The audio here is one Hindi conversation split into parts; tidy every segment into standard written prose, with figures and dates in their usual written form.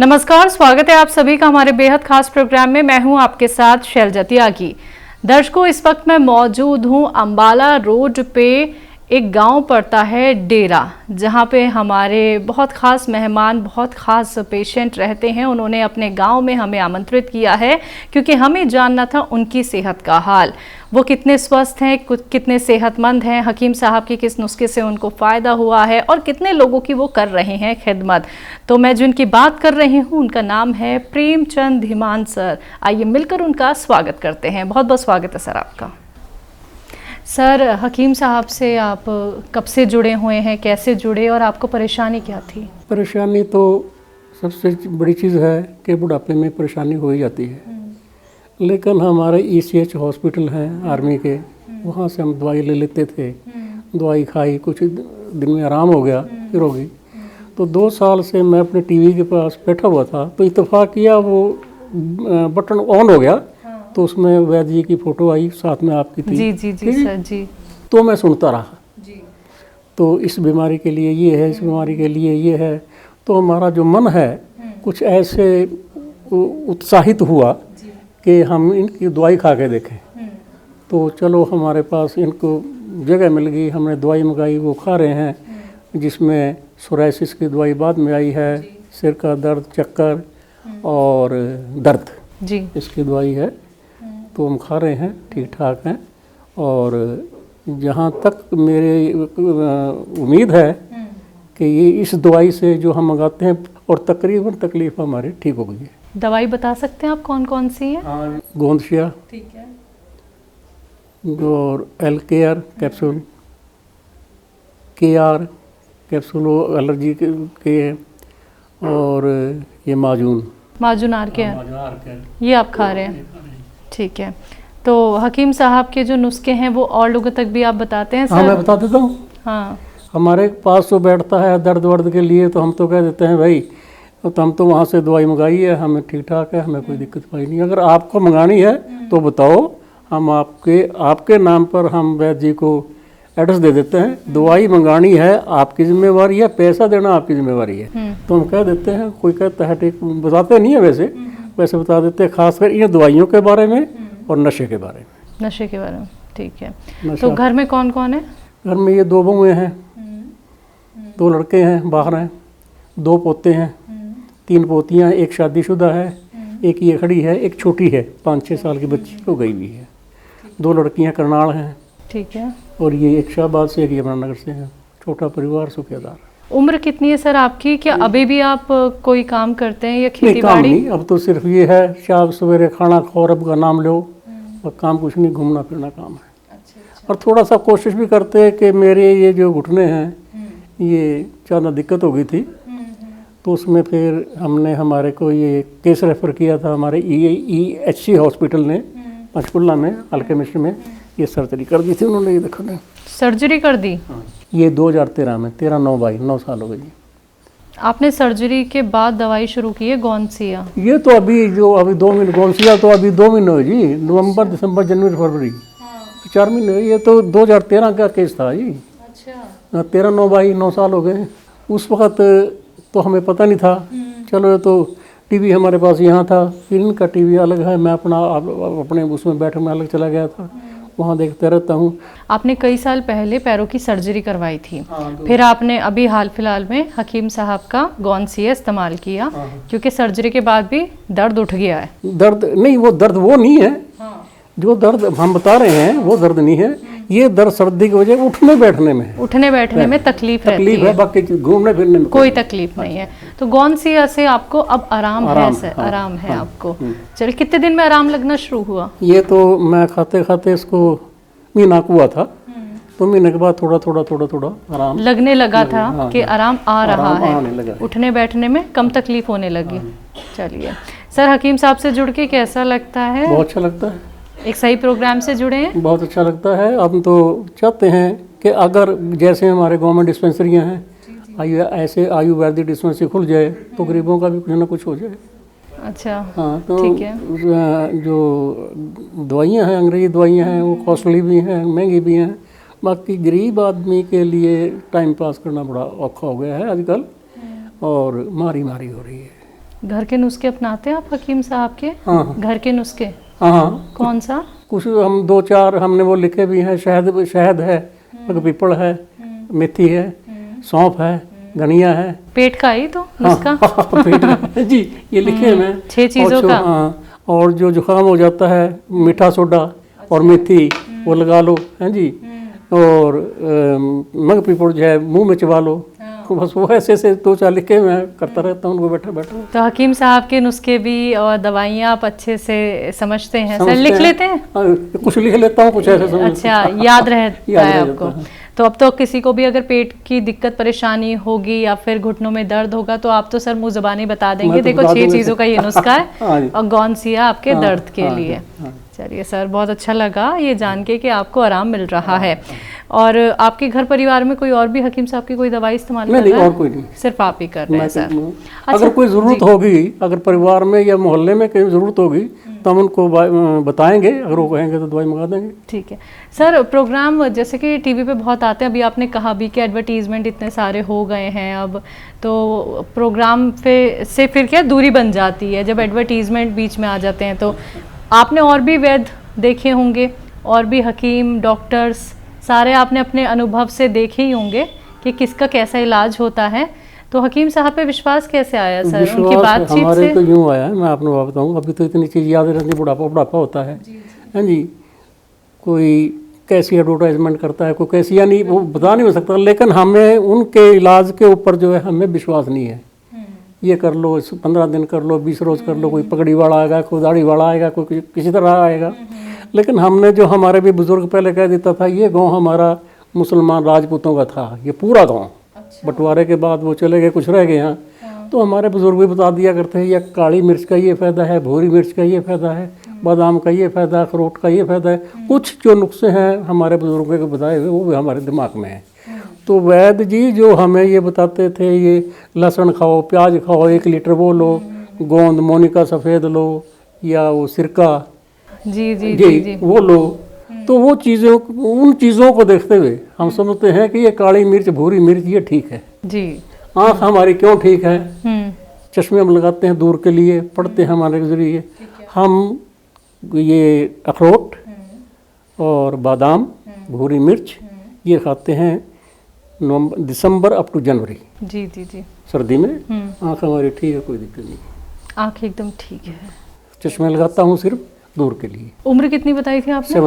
नमस्कार, स्वागत है आप सभी का हमारे बेहद खास प्रोग्राम में। मैं हूं आपके साथ शैलजा त्यागी। दर्शकों, इस वक्त मैं मौजूद हूं अंबाला रोड पे। एक गांव पड़ता है डेरा, जहां पे हमारे बहुत खास मेहमान, बहुत खास पेशेंट रहते हैं। उन्होंने अपने गांव में हमें आमंत्रित किया है क्योंकि हमें जानना था उनकी सेहत का हाल। वो कितने स्वस्थ हैं, कितने सेहतमंद हैं, हकीम साहब के किस नुस्खे से उनको फ़ायदा हुआ है और कितने लोगों की वो कर रहे हैं खिदमत। तो मैं जिनकी बात कर रही हूँ उनका नाम है प्रेमचंद धीमान सर। आइए मिलकर उनका स्वागत करते हैं। बहुत बहुत स्वागत है सर आपका। सर, हकीम साहब से आप कब से जुड़े हुए हैं, कैसे जुड़े और आपको परेशानी क्या थी? परेशानी तो सबसे बड़ी चीज़ है कि बुढ़ापे में परेशानी हो ही जाती है। लेकिन हमारे ECH हॉस्पिटल हैं आर्मी के, वहाँ से हम दवाई ले लेते थे। दवाई खाई, कुछ दिन में आराम हो गया, फिर हो गई। तो 2 साल से मैं अपने टीवी के पास बैठा हुआ था, तो इत्तेफाक किया वो बटन ऑन हो गया, तो उसमें वैद्य जी की फ़ोटो आई, साथ में आपकी थी। जी जी जी सर जी। तो मैं सुनता रहा जी। तो इस बीमारी के लिए ये है, इस बीमारी के लिए ये है। तो हमारा जो मन है कुछ ऐसे उत्साहित हुआ कि हम इनकी दवाई खा के देखें। तो चलो, हमारे पास इनको जगह मिल गई, हमने दवाई मंगाई, वो खा रहे हैं, जिसमें सोराइसिस की दवाई बाद में आई है, सिर का दर्द, चक्कर और दर्द जी, इसकी दवाई है। तो हम खा रहे हैं, ठीक ठाक हैं। और जहाँ तक मेरे उम्मीद है कि ये इस दवाई से जो हम मंगाते हैं और तकरीबन तकलीफ हमारी ठीक हो गई है। दवाई बता सकते हैं आप कौन कौन सी है? गोंदशिया, ठीक है। और L-केयर कैप्सूल, KR कैप्सूल एलर्जी के, और ये माजून आर के ये आप खा रहे हैं? ठीक है। तो हकीम साहब के जो नुस्खे हैं वो और लोगों तक भी आप बताते हैं सर? हाँ, मैं बता देता हूँ। हाँ, हमारे पास तो बैठता है दर्द वर्द के लिए, तो हम तो कह देते हैं भाई, तो हम तो वहाँ से दवाई मंगाई है, हमें ठीक ठाक है, हमें कोई दिक्कत पाई नहीं। अगर आपको मंगानी है तो बताओ, हम आपके नाम पर हम वैद्य जी को एड्रेस दे देते हैं। दवाई मंगानी है आपकी जिम्मेवारी है, पैसा देना आपकी जिम्मेवारी है। तो हम कह देते हैं, कोई कहता है ठीक, बताते नहीं है वैसे बता देते हैं, खासकर इन दवाइयों के बारे में और नशे के बारे में। नशे के बारे में, ठीक है। तो घर में कौन कौन है? घर में ये 2 बहुएँ हैं, 2 लड़के हैं, बाहर हैं, 2 पोते हैं, 3 पोतियाँ, एक शादीशुदा है, एक ये खड़ी है, एक छोटी है 5-6 साल की बच्ची, वो गई भी है। 2 लड़कियाँ करनाल हैं, ठीक है। और ये एक शाहबाद से, एक यमुनानगर से है। छोटा परिवार, सुखेदार। उम्र कितनी है सर आपकी? क्या अभी भी आप कोई काम करते हैं या खेती नहीं, काम बाड़ी? नहीं, अब तो सिर्फ ये है शाम सवेरे खाना खाओ, रब का नाम लो, और काम कुछ नहीं, घूमना फिरना काम है। और थोड़ा सा कोशिश भी करते हैं कि मेरे ये जो घुटने हैं, ये ज़्यादा दिक्कत हो गई थी, तो उसमें फिर हमने हमारे को ये केस रेफ़र किया था हमारे EHC हॉस्पिटल ने, पंचकुला में, अल्केमिस्ट में। ये सर्जरी कर दी थी उन्होंने, ये देखो ना, सर्जरी कर दी? ये 2013 में, 13/9 साल हो गए जी। आपने सर्जरी के बाद दवाई शुरू की है गोंदसिया? ये तो अभी 2 महीने, गोंदसिया तो अभी 2 महीने हुए जी, नवंबर, दिसंबर, जनवरी, फरवरी, 4 महीने हुए। ये तो 2013 का केस था जी। अच्छा। 13/9 साल हो गए। उस वक़्त तो हमें पता नहीं था। चलो, तो टीवी हमारे पास यहाँ था, फिर इनका टीवी अलग है, मैं अपने उसमें बैठे में अलग चला गया था, वहाँ देखते रहता हूँ। आपने कई साल पहले पैरों की सर्जरी करवाई थी, फिर आपने अभी हाल फिलहाल में हकीम साहब का गोंदसिया इस्तेमाल किया, क्योंकि सर्जरी के बाद भी दर्द उठ गया है। दर्द नहीं, वो दर्द वो नहीं है। जो दर्द हम बता रहे हैं वो दर्द नहीं है। ये दर्द सर्दी की वजह उठने बैठने में है। उठने बैठने में तकलीफ रहती है, बाकी घूमने फिरने में कोई तकलीफ नहीं है। तो गोंदसिया से आपको अब आराम है सर? आराम है आपको? चलिए, कितने दिन में आराम लगना शुरू हुआ? ये तो मैं खाते खाते इसको महीना हुआ था, तो महीने के बाद थोड़ा थोड़ा आराम लगने लगा था कि आराम आ रहा आने है, उठने बैठने में कम तकलीफ होने लगी। चलिए सर, हकीम साहब से जुड़ के कैसा लगता है? बहुत अच्छा लगता है। एक सही प्रोग्राम से जुड़े हैं, बहुत अच्छा लगता है। हम तो चाहते हैं कि अगर जैसे हमारे गवर्नमेंट डिस्पेंसरियाँ हैं, ऐसे आयुर्वेदिक डिस्पेंसरी खुल जाए तो गरीबों का भी कुछ ना कुछ हो जाए। अच्छा, हाँ, तो ठीक है। जो दवाइयाँ हैं, अंग्रेजी दवाइयाँ हैं, वो कॉस्टली भी हैं, महंगी भी हैं। बाकी गरीब आदमी के लिए टाइम पास करना बड़ा औखा हो गया है आजकल, और मारी हो रही है। घर के नुस्खे अपनाते हैं आप हकीम साहब के? हाँ घर के नुस्खे हाँ, कौन सा? कुछ हम 2-4 हमने वो लिखे भी हैं। शहद है, पीपल है, मेथी है, सौंफ है, धनिया है। पेट का ही तो हाँ, नुस्खा? पेट का जी, ये लिखे हैं मैं। 6 चीजों का। हाँ, और जो जुकाम हो जाता है, मीठा सोडा और मेथी वो लगा लो, हैं जी। और मग पीपल जो है मुंह में चबा लो। तो बस वो ऐसे 2-4 लिखे मैं करता रहता हूँ उनको बैठा बैठा। तो हकीम साहब के नुस्खे भी और दवाइयाँ आप अच्छे से समझते हैं सर? समझते लिख हैं। लेते हैं? हाँ, कुछ लिख लेता हूँ, कुछ ऐसे समझ। अच्छा, याद रहता याद है रह आपको? जाता है। तो अब तो किसी को भी अगर पेट की दिक्कत परेशानी होगी या फिर घुटनों में दर्द होगा तो आप तो सर मुंह ज़बानी बता देंगे, मैं तो देखो बता 6 दूंगा। चीज़ों का ये नुस्खा हाँ है जी। और गौनसिया आपके हाँ, दर्द के हाँ, लिए। हाँ। चलिए सर, बहुत अच्छा लगा ये जान के कि आपको आराम मिल रहा है। और आपके घर परिवार में कोई और भी हकीम साहब की कोई दवाई इस्तेमाल कर नहीं, रहा है? और कोई नहीं। सिर्फ आप ही कर रहे हैं सर? अगर कोई ज़रूरत होगी, अगर परिवार में या मोहल्ले में कहीं ज़रूरत होगी तो हम उनको बताएंगे, अगर वो कहेंगे तो दवाई मंगा देंगे। ठीक है सर। प्रोग्राम जैसे कि टीवी पे बहुत आते हैं, अभी आपने कहा भी कि एडवर्टीजमेंट इतने सारे हो गए हैं अब, तो प्रोग्राम से फिर क्या दूरी बन जाती है जब एडवर्टीजमेंट बीच में आ जाते हैं। तो आपने और भी वैद्य देखे होंगे, और भी हकीम, डॉक्टर्स, सारे आपने अपने अनुभव से देखे ही होंगे कि किसका कैसा इलाज होता है। तो हकीम साहब पे विश्वास कैसे आया सर? उनकी बातचीत हमारे से? तो यूँ आया है, मैं आपको बात बताऊँ। अभी तो इतनी चीज़ याद रहती, बुढ़ापा होता है जी। कोई कैसी एडवर्टाइजमेंट करता है, कोई कैसी, यानी वो बता नहीं हो सकता, लेकिन हमें उनके इलाज के ऊपर जो है हमें विश्वास नहीं है। ये कर लो, 15 दिन कर लो, 20 रोज़ कर लो, कोई पगड़ी वाला आएगा, कोई दाढ़ी वाला आएगा, कोई किसी तरह आएगा। लेकिन हमने जो हमारे भी बुजुर्ग पहले कह देता था, ये गांव हमारा मुसलमान राजपूतों का था, ये पूरा गांव। बंटवारे के बाद वो चले गए, कुछ रह गए यहाँ। तो हमारे बुजुर्ग भी बता दिया करते हैं, ये काली मिर्च का ये फ़ायदा है, भूरी मिर्च का ये फ़ायदा है, बादाम का ये फ़ायदा है, अखरोट का ये फ़ायदा है। कुछ जो नुस्खे हैं हमारे बुजुर्गों के बताए हुए, वो भी हमारे दिमाग में है। तो वैद्य जी जो हमें ये बताते थे, ये लहसुन खाओ, प्याज खाओ, 1 लीटर वो लो, गोंद मोनिका सफ़ेद लो, या वो सिरका जी वो लो। तो वो चीज़ों, उन चीज़ों को देखते हुए हम समझते हैं कि ये काली मिर्च, भूरी मिर्च ये ठीक है जी। आँख हमारी क्यों ठीक है, चश्मे हम लगाते हैं दूर के लिए, पढ़ते हैं हमारे जरिए। हम ये अखरोट और बादाम, भूरी मिर्च ये खाते हैं नवंबर, दिसंबर अप टू जनवरी जी जी जी। सर्दी में आँख हमारी ठीक है, कोई दिक्कत नहीं, आँख एकदम ठीक है। चश्मे लगाता हूँ सिर्फ दूर के लिए। उम्र कितनी बताई थी आपने?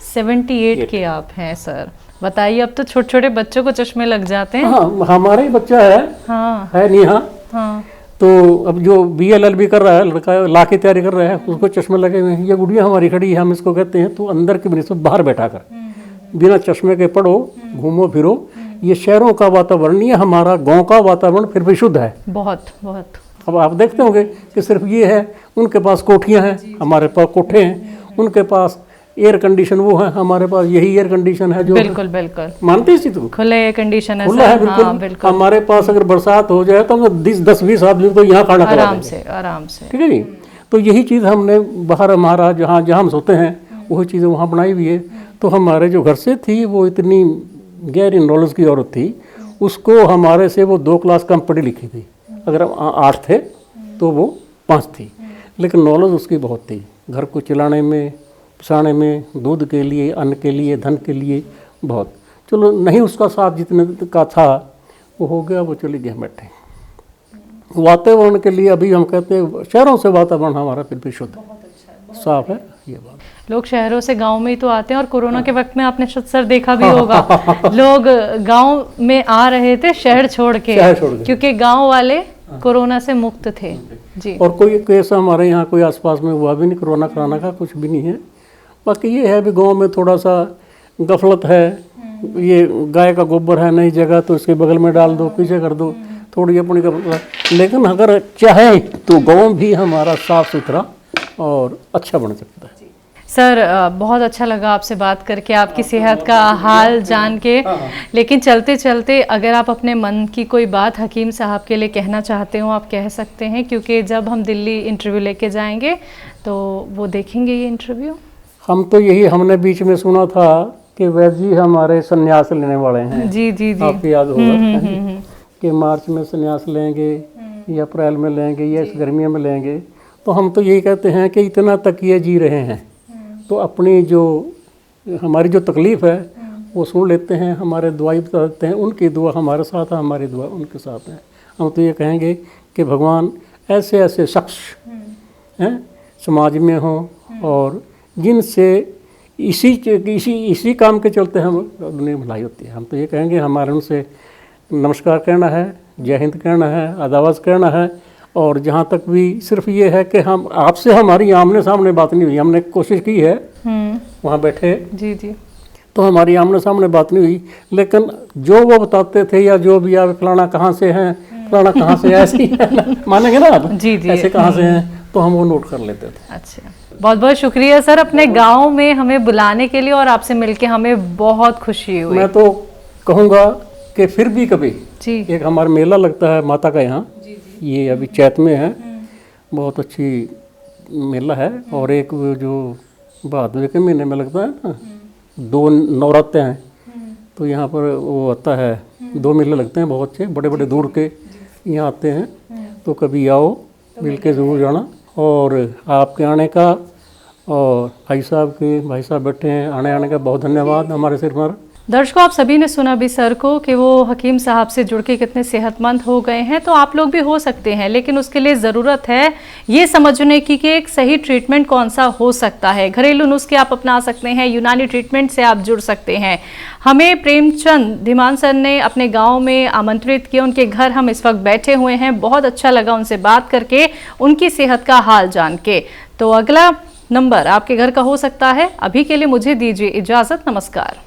78 के आप हैं सर। बताइए, अब तो छोटे छोटे बच्चों को चश्मे लग जाते हैं। हाँ, हमारा ही बच्चा है। हाँ है नहीं? हाँ। तो अब जो BLLB कर रहा है लड़का, ला की तैयारी कर रहा है, उसको चश्मे लगे हुए हैं। ये गुड़िया हमारी खड़ी है, हम इसको कहते हैं तो अंदर की बनिस्बत बाहर बैठा कर, बिना चश्मे के पढ़ो, घूमो फिरो। ये शहरों का वातावरण नहीं है, हमारा गांव का वातावरण फिर भी शुद्ध है। बहुत बहुत। अब आप देखते होंगे कि सिर्फ ये है, उनके पास कोठियाँ हैं, हमारे पास कोठे हैं, उनके पास एयर कंडीशन वो है, हमारे पास यही एयर कंडीशन है जो बिल्कुल बिल्कुल मानते इसी तुम खुले एयर कंडीशन है खुला है। सर। बिल्कुल, हाँ, बिल्कुल। हमारे पास अगर बरसात हो जाए तो 10-20 आदमी तो यहाँ खड़ा करा आराम देंगे। से आराम से। ठीक है जी। तो यही चीज़ हमने बाहर हमारा जहाँ जहाँ हम सोते हैं वही चीज़ें वहाँ बनाई हुई है। तो हमारे जो घर से थी वो इतनी गहरी नॉलेज की औरत थी, उसको हमारे से वो 2 क्लास कम पढ़ी लिखी थी। अगर हम 8 थे तो वो 5 थी, लेकिन नॉलेज उसकी बहुत थी, घर को चलाने में, पसाने में, दूध के लिए, अन्न के लिए, धन के लिए बहुत। चलो नहीं उसका साथ जितने का था वो हो गया, वो चली गई बैठे। वातावरण के लिए अभी हम कहते हैं शहरों से वातावरण हमारा फिर भी शुद्ध साफ है। ये बात लोग शहरों से गांव में ही तो आते हैं, और कोरोना के वक्त में आपने सर देखा भी होगा लोग गांव में आ रहे थे शहर छोड़ के, क्योंकि गांव वाले कोरोना से मुक्त थे जी। और कोई केस हमारे यहाँ कोई आसपास में हुआ भी नहीं, कोरोना कराना का कुछ भी नहीं है। बाकी ये है भी गांव में थोड़ा सा गफलत है, ये गाय का गोबर है नई जगह तो इसके बगल में डाल दो, पीछे कर दो, थोड़ी अपनी गफलत। लेकिन अगर चाहे तो गांव भी हमारा साफ सुथरा और अच्छा बन सकता है। सर बहुत अच्छा लगा आपसे बात करके, आपकी सेहत का हाल जान के। लेकिन चलते चलते अगर आप अपने मन की कोई बात हकीम साहब के लिए कहना चाहते हो आप कह सकते हैं, क्योंकि जब हम दिल्ली इंटरव्यू लेके जाएंगे तो वो देखेंगे ये इंटरव्यू। हम तो यही हमने बीच में सुना था कि वैद्य जी हमारे संन्यास लेने वाले हैं। जी जी जी, आपको याद होगा कि मार्च में संन्यास लेंगे, या अप्रैल में लेंगे या इस गर्मियों में लेंगे, तो हम तो यही कहते हैं कि इतना तक ये जी रहे हैं तो अपनी जो हमारी जो तकलीफ़ है वो सुन लेते हैं, हमारे दुआई बता देते हैं, उनकी दुआ हमारे साथ है, हमारी दुआ उनके साथ है। हम तो ये कहेंगे कि भगवान ऐसे ऐसे शख्स हैं समाज में हों और जिनसे इसी काम के चलते हम दुनिया भलाई होती है। हम तो ये कहेंगे हमारे उनसे नमस्कार कहना है, जय हिंद कहना है, आदावाज़ कहना है। और जहाँ तक भी सिर्फ ये है कि हम आपसे हमारी आमने सामने बात नहीं हुई, हमने कोशिश की है वहाँ बैठे जी जी, तो हमारी आमने सामने बात नहीं हुई, लेकिन जो वो बताते थे या जो भी आप फलाना कहाँ से हैं, फलाना कहाँ से ऐसे ही है, मानेंगे ना आप जी जी, ऐसे कहाँ से हैं, तो हम वो नोट कर लेते थे। अच्छा, बहुत बहुत शुक्रिया सर अपने गांव में हमें बुलाने के लिए और आपसे मिलके हमें बहुत खुशी हुई। मैं तो कहूँगा कि फिर भी कभी जी, एक हमारा मेला लगता है माता का यहाँ, ये अभी चैत में है, बहुत अच्छी मेला है। और एक वो जो भादवे के महीने में लगता है ना, 2 नवरात्रे हैं, तो यहाँ पर वो आता है, 2 मेले लगते हैं बहुत अच्छे, बड़े बड़े दूर के यहाँ आते हैं। तो कभी आओ, मिल के ज़रूर जाना। और आपके आने का और भाई साहब बैठे हैं, आने का बहुत धन्यवाद हमारे सिर पर। दर्शकों, आप सभी ने सुना भी सर को कि वो हकीम साहब से जुड़ के कितने सेहतमंद हो गए हैं। तो आप लोग भी हो सकते हैं, लेकिन उसके लिए ज़रूरत है ये समझने की कि एक सही ट्रीटमेंट कौन सा हो सकता है। घरेलू नुस्खे आप अपना सकते हैं, यूनानी ट्रीटमेंट से आप जुड़ सकते हैं। हमें प्रेमचंद धीमान सर ने अपने गाँव में आमंत्रित किया, उनके घर हम इस वक्त बैठे हुए हैं। बहुत अच्छा लगा उनसे बात करके, उनकी सेहत का हाल जान के। तो अगला नंबर आपके घर का हो सकता है। अभी के लिए मुझे दीजिए इजाज़त, नमस्कार।